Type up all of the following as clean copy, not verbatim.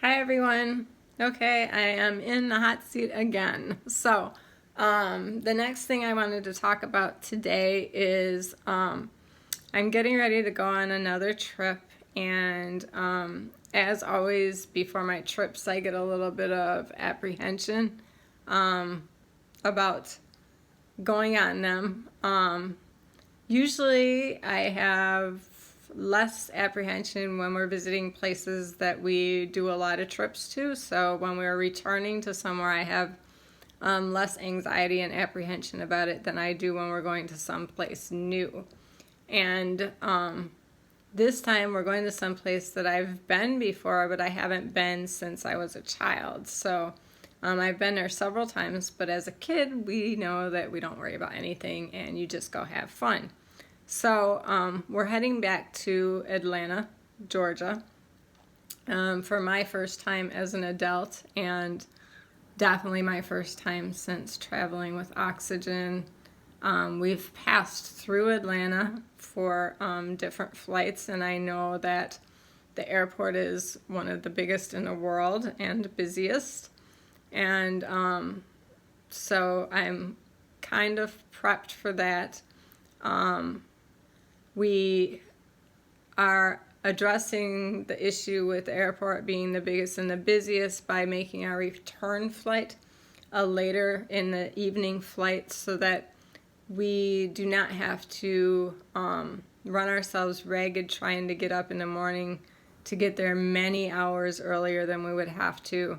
Hi everyone. Okay, I am in the hot seat again. The next thing I wanted to talk about today is I'm getting ready to go on another trip, and as always, before my trips, I get a little bit of apprehension about going on them. Usually, I have less apprehension when we're visiting places that we do a lot of trips to. So when we're returning to somewhere, I have less anxiety and apprehension about it than I do when we're going to someplace new. And this time we're going to someplace that I've been before, but I haven't been since I was a child. So I've been there several times, but as a kid, we know that we don't worry about anything and you just go have fun. So we're heading back to Atlanta, Georgia, for my first time as an adult, and definitely my first time since traveling with oxygen. We've passed through Atlanta for different flights, and I know that the airport is one of the biggest in the world and busiest. And so I'm kind of prepped for that. We are addressing the issue with the airport being the biggest and the busiest by making our return flight a later in the evening flight so that we do not have to run ourselves ragged trying to get up in the morning to get there many hours earlier than we would have to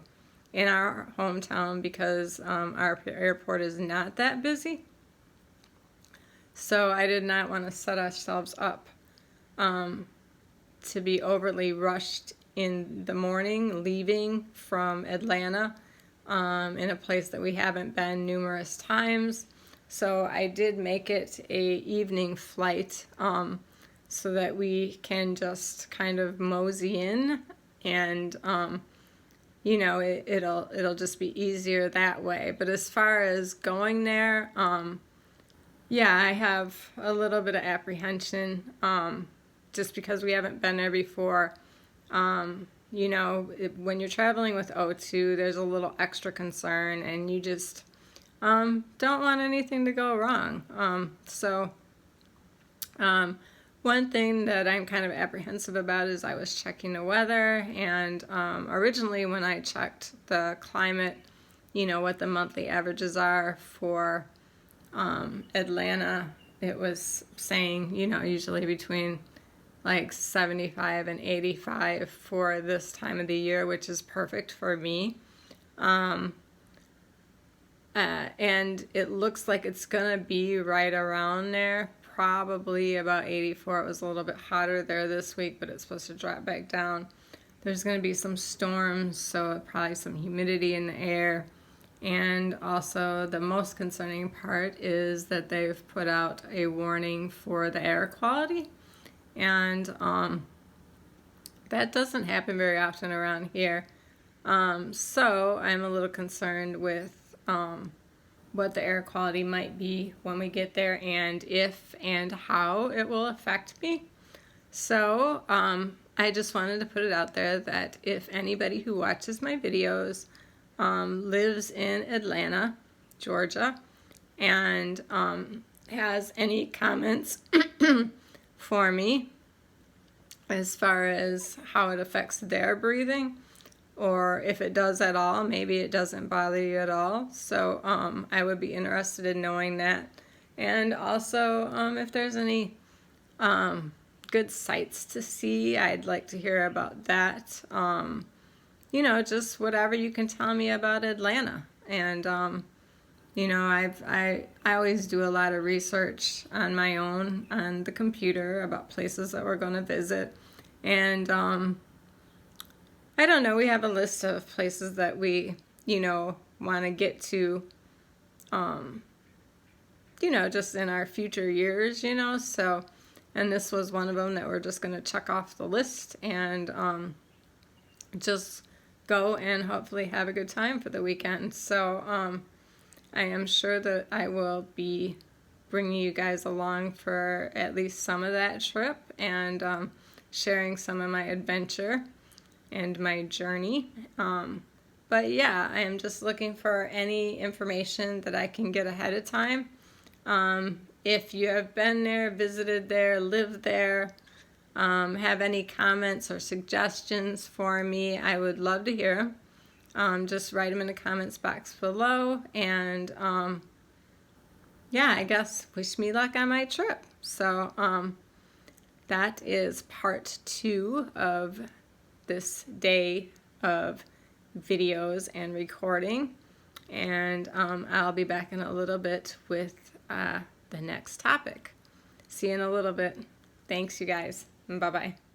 in our hometown because our airport is not that busy. So I did not want to set ourselves up to be overly rushed in the morning, leaving from Atlanta in a place that we haven't been numerous times. So I did make it a evening flight so that we can just kind of mosey in, and it'll just be easier that way. But as far as going there, yeah, I have a little bit of apprehension just because we haven't been there before. When you're traveling with O2, there's a little extra concern, and you just don't want anything to go wrong. One thing that I'm kind of apprehensive about is I was checking the weather, and originally when I checked the climate, what the monthly averages are for Atlanta, it was saying, usually between like 75 and 85 for this time of the year, which is perfect for me. And it looks like it's going to be right around there, probably about 84. It was a little bit hotter there this week, but it's supposed to drop back down. There's going to be some storms, so probably some humidity in the air. And also the most concerning part is that they've put out a warning for the air quality. And that doesn't happen very often around here. So I'm a little concerned with what the air quality might be when we get there, and if and how it will affect me. So I just wanted to put it out there that if anybody who watches my videos lives in Atlanta, Georgia, and has any comments for me as far as how it affects their breathing, or if it does at all, maybe it doesn't bother you at all. So I would be interested in knowing that. And also, if there's any good sights to see, I'd like to hear about that. Just whatever you can tell me about Atlanta. And I always do a lot of research on my own on the computer about places that we're going to visit. And I don't know, we have a list of places that we, want to get to, just in our future years, so, and this was one of them that we're just going to check off the list and just go and hopefully have a good time for the weekend. So I am sure that I will be bringing you guys along for at least some of that trip and sharing some of my adventure. and my journey. But yeah, I am just looking for any information that I can get ahead of time. If you have been there, visited there, lived there, have any comments or suggestions for me, I would love to hear. Just write them in the comments box below. And yeah, I guess wish me luck on my trip. So that is part 2 of this day of videos and recording. And I'll be back in a little bit with the next topic. See you in a little bit. Thanks, you guys. Bye-bye.